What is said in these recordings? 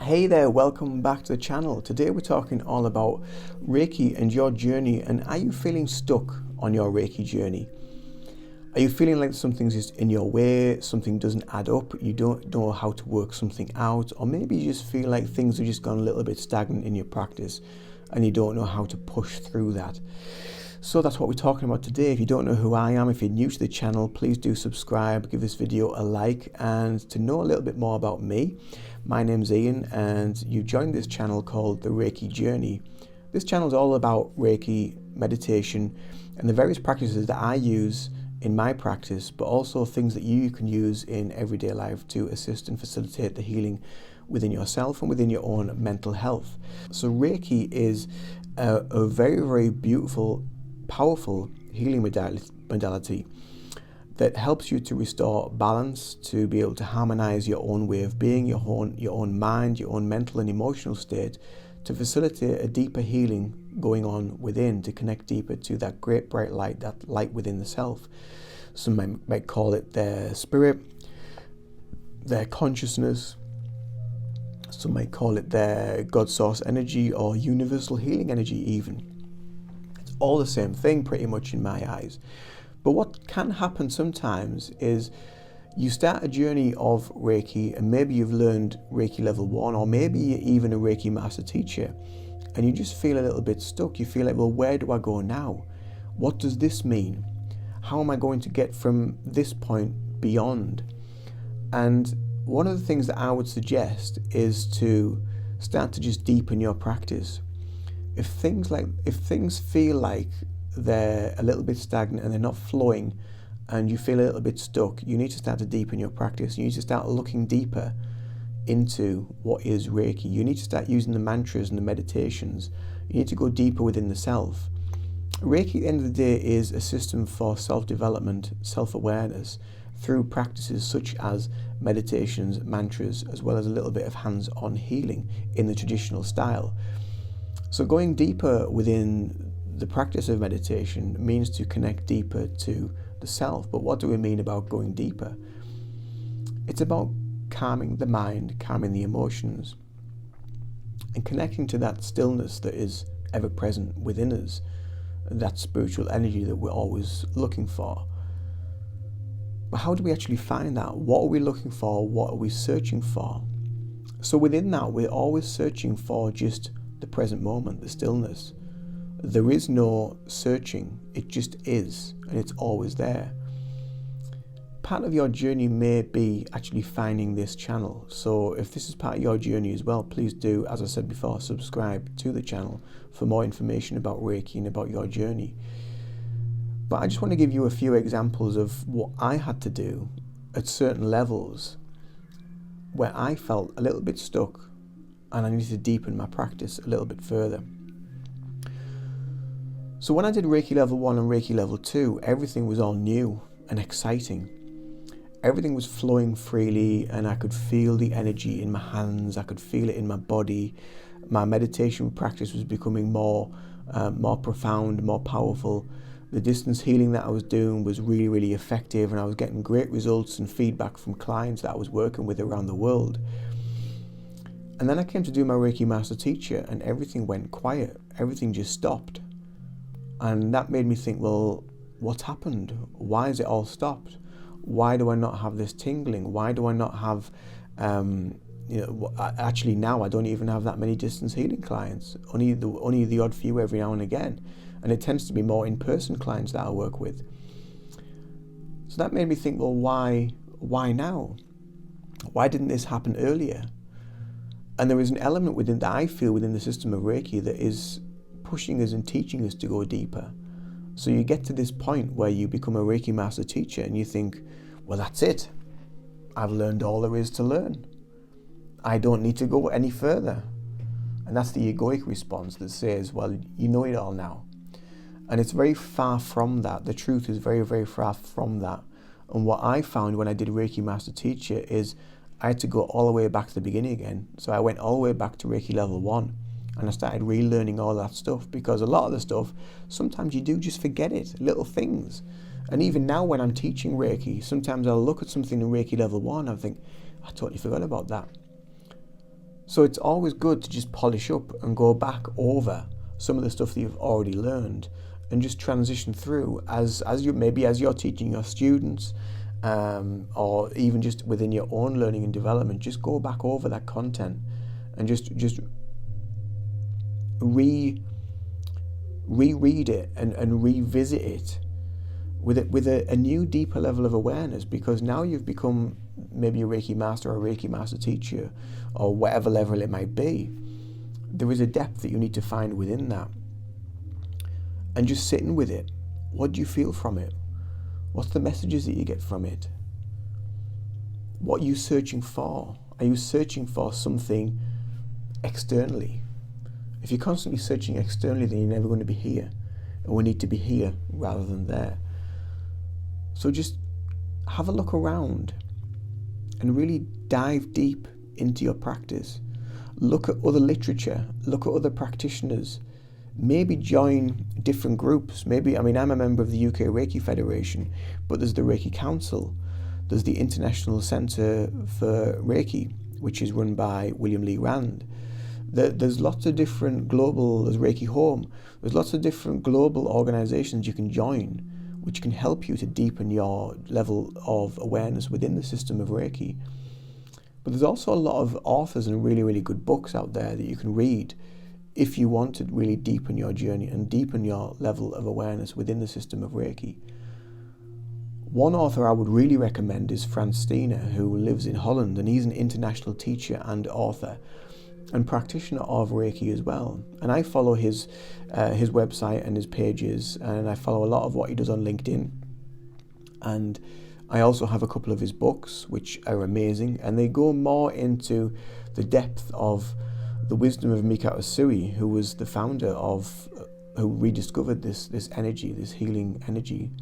Hey there, welcome back to the channel. Today we're talking all about Reiki and your journey, and are you feeling stuck on your Reiki journey? Are you feeling like something's just in your way, something doesn't add up, you don't know how to work something out, or maybe you just feel like things have just gone a little bit stagnant in your practice and you don't know how to push through that? So that's what we're talking about today. If you don't know who I am, if you're new to the channel, please do subscribe, give this video a like, and to know a little bit more about me, my name's Ian and you joined this channel called The Reiki Journey. This channel is all about Reiki, meditation, and the various practices that I use in my practice, but also things that you can use in everyday life to assist and facilitate the healing within yourself and within your own mental health. So Reiki is a very, very beautiful, powerful healing modality that helps you to restore balance, to be able to harmonize your own way of being, your own mind, your own mental and emotional state, to facilitate a deeper healing going on within, to connect deeper to that great bright light, that light within the self. Some might call it their spirit, their consciousness. Some might call it their God source energy or universal healing energy even. It's all the same thing pretty much in my eyes. But what can happen sometimes is you start a journey of Reiki and maybe you've learned Reiki level 1 or maybe you're even a Reiki master teacher and you just feel a little bit stuck. You feel like, well, where do I go now? What does this mean? How am I going to get from this point beyond? And one of the things that I would suggest is to start to just deepen your practice. If things feel like they're a little bit stagnant and they're not flowing and you feel a little bit stuck, you need to start to deepen your practice. You need to start looking deeper into what is Reiki. You need to start using the mantras and the meditations. You need to go deeper within the self. Reiki at the end of the day is a system for self-development, self-awareness through practices such as meditations, mantras, as well as a little bit of hands-on healing in the traditional style. So going deeper within the practice of meditation means to connect deeper to the self. But what do we mean about going deeper? It's about calming the mind, calming the emotions, and connecting to that stillness that is ever present within us, that spiritual energy that we're always looking for. But how do we actually find that? What are we looking for? What are we searching for? So within that, we're always searching for just the present moment, the stillness. There is no searching, it just is, and it's always there. Part of your journey may be actually finding this channel. So if this is part of your journey as well, please do, as I said before, subscribe to the channel for more information about Reiki and about your journey. But I just want to give you a few examples of what I had to do at certain levels where I felt a little bit stuck and I needed to deepen my practice a little bit further. So when I did Reiki level 1 and Reiki level 2, everything was all new and exciting. Everything was flowing freely and I could feel the energy in my hands, I could feel it in my body. My meditation practice was becoming more profound, more powerful. The distance healing that I was doing was really, really effective and I was getting great results and feedback from clients that I was working with around the world. And then I came to do my Reiki master teacher and everything went quiet, everything just stopped. And that made me think, well, what's happened? Why has it all stopped? Why do I not have this tingling? Why do I not have, actually now I don't even have that many distance healing clients, only the odd few every now and again. And it tends to be more in-person clients that I work with. So that made me think, well, why now? Why didn't this happen earlier? And there is an element within that I feel within the system of Reiki that is pushing us and teaching us to go deeper. So you get to this point where you become a Reiki master teacher and you think, well, that's it. I've learned all there is to learn. I don't need to go any further. And that's the egoic response that says, well, you know it all now. And it's very far from that. The truth is very, very far from that. And what I found when I did Reiki master teacher is I had to go all the way back to the beginning again. So I went all the way back to Reiki level 1. And I started relearning all that stuff because a lot of the stuff, sometimes you do just forget it, little things. And even now when I'm teaching Reiki, sometimes I'll look at something in Reiki level 1 and I think, I totally forgot about that. So it's always good to just polish up and go back over some of the stuff that you've already learned and just transition through as you're teaching your students, or even just within your own learning and development. Just go back over that content and just reread it and revisit it with a new, deeper level of awareness, because now you've become maybe a Reiki master or a Reiki master teacher or whatever level it might be. There is a depth that you need to find within that, and just sitting with it. What do you feel from it? What's the messages that you get from it? What are you searching for? Are you searching for something externally? If you're constantly searching externally, then you're never going to be here, and we need to be here rather than there. So just have a look around and really dive deep into your practice. Look at other literature, look at other practitioners, maybe join different groups. I'm a member of the UK Reiki Federation, but there's the Reiki Council, there's the International Centre for Reiki, which is run by William Lee Rand. There's lots of different there's Reiki Home, there's lots of different global organisations you can join, which can help you to deepen your level of awareness within the system of Reiki. But there's also a lot of authors and really, really good books out there that you can read if you want to really deepen your journey and deepen your level of awareness within the system of Reiki. One author I would really recommend is Frans Steiner, who lives in Holland, and he's an international teacher and author and practitioner of Reiki as well. And I follow his website and his pages, and I follow a lot of what he does on LinkedIn. And I also have a couple of his books, which are amazing, and they go more into the depth of the wisdom of Mikao Usui, who was the founder who rediscovered this energy, this healing energy.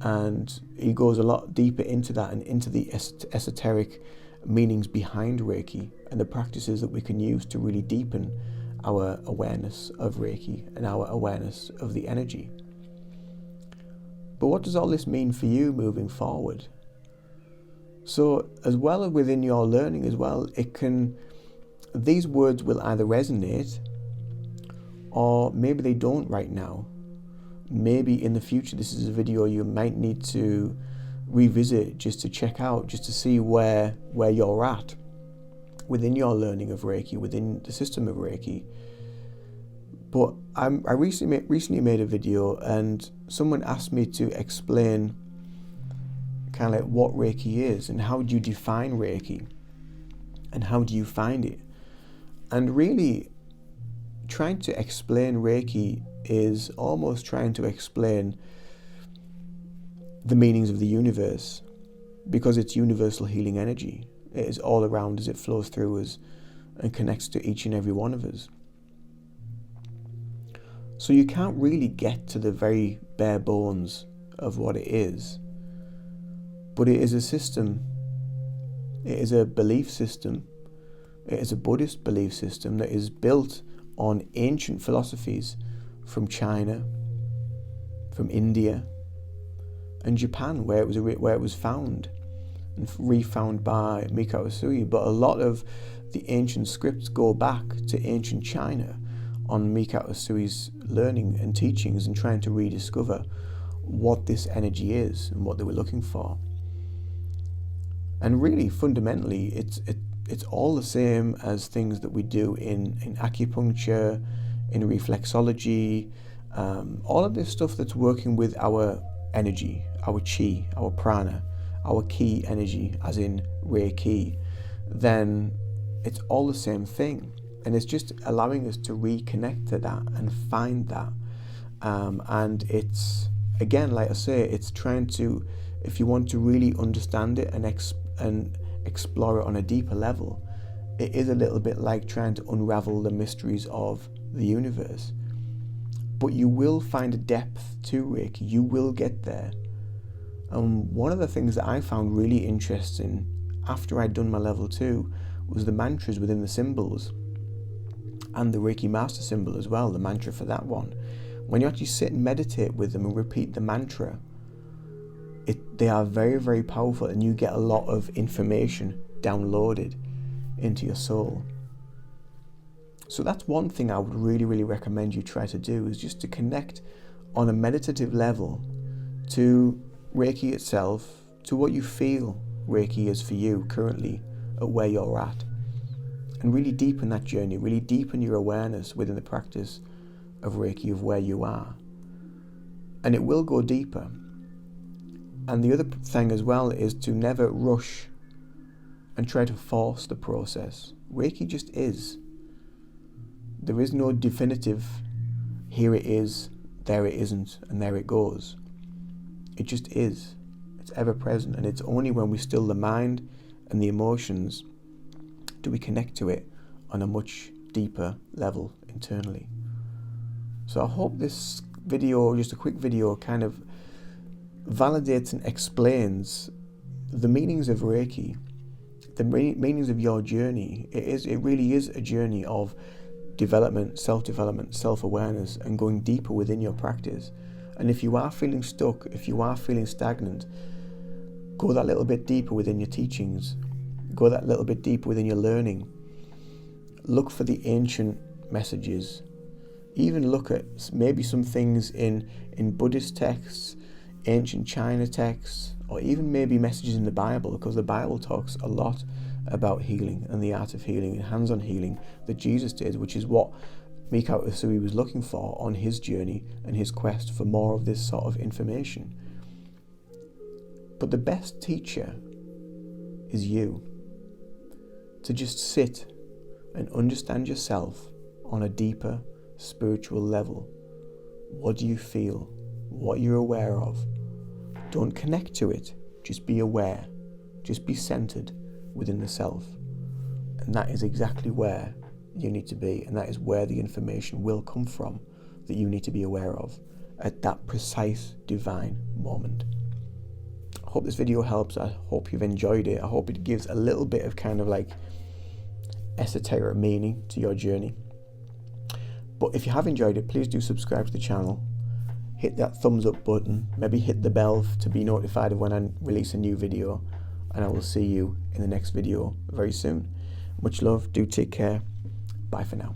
And he goes a lot deeper into that and into the esoteric meanings behind Reiki and the practices that we can use to really deepen our awareness of Reiki and our awareness of the energy. But what does all this mean for you moving forward? So as well as within your learning as well, these words will either resonate or maybe they don't right now. Maybe in the future this is a video you might need to revisit just to check out, just to see where you're at within your learning of Reiki, within the system of Reiki. But I recently made a video, and someone asked me to explain kind of like what Reiki is and how do you define Reiki and how do you find it. And really trying to explain Reiki is almost trying to explain the meanings of the universe, because it's universal healing energy. It is all around as it flows through us and connects to each and every one of us. So you can't really get to the very bare bones of what it is, but it is a system. It is a belief system. It is a Buddhist belief system that is built on ancient philosophies from China, from India, and Japan, where it was found and refound by Mikao Usui. But a lot of the ancient scripts go back to ancient China on Mikao Usui's learning and teachings and trying to rediscover what this energy is and what they were looking for. And really, fundamentally, it's all the same as things that we do in acupuncture, in reflexology, all of this stuff that's working with our energy, our chi, our prana, our ki energy, as in Reiki. Then it's all the same thing. And it's just allowing us to reconnect to that and find that. And it's, again, like I say, it's trying to, if you want to really understand it and explore it on a deeper level, it is a little bit like trying to unravel the mysteries of the universe. But you will find a depth to Reiki. You will get there. One of the things that I found really interesting after I'd done my level 2 was the mantras within the symbols, and the Reiki Master symbol as well, the mantra for that one. When you actually sit and meditate with them and repeat the mantra, they are very, very powerful, and you get a lot of information downloaded into your soul. So that's one thing I would really, really recommend you try to do, is just to connect on a meditative level to Reiki itself, to what you feel Reiki is for you currently at where you're at, and really deepen that journey, really deepen your awareness within the practice of Reiki of where you are. And it will go deeper. And the other thing as well is to never rush and try to force the process. Reiki just is. There is no definitive, here it is, there it isn't, and there it goes. It just is. It's ever present, and it's only when we still the mind and the emotions do we connect to it on a much deeper level internally. So I hope this video, just a quick video, kind of validates and explains the meanings of Reiki, the meanings of your journey. It really is a journey of development, self-development, self-awareness, and going deeper within your practice. And if you are feeling stuck, if you are feeling stagnant, go that little bit deeper within your teachings, go that little bit deeper within your learning. Look for the ancient messages. Even look at maybe some things in Buddhist texts, ancient China texts, or even maybe messages in the Bible, because the Bible talks a lot about healing and the art of healing and hands-on healing that Jesus did, which is what Mikao Usui was looking for on his journey and his quest for more of this sort of information. But the best teacher is you. To just sit and understand yourself on a deeper spiritual level. What do you feel? What you're aware of? Don't connect to it. Just be aware. Just be centered within the self. And that is exactly where you need to be, and that is where the information will come from that you need to be aware of at that precise divine moment. I hope this video helps. I hope you've enjoyed it. I hope it gives a little bit of kind of like esoteric meaning to your journey. But if you have enjoyed it, please do subscribe to the channel. Hit that thumbs up button. Maybe hit the bell to be notified of when I release a new video. And I will see you in the next video very soon. Much love. Do take care. Bye for now.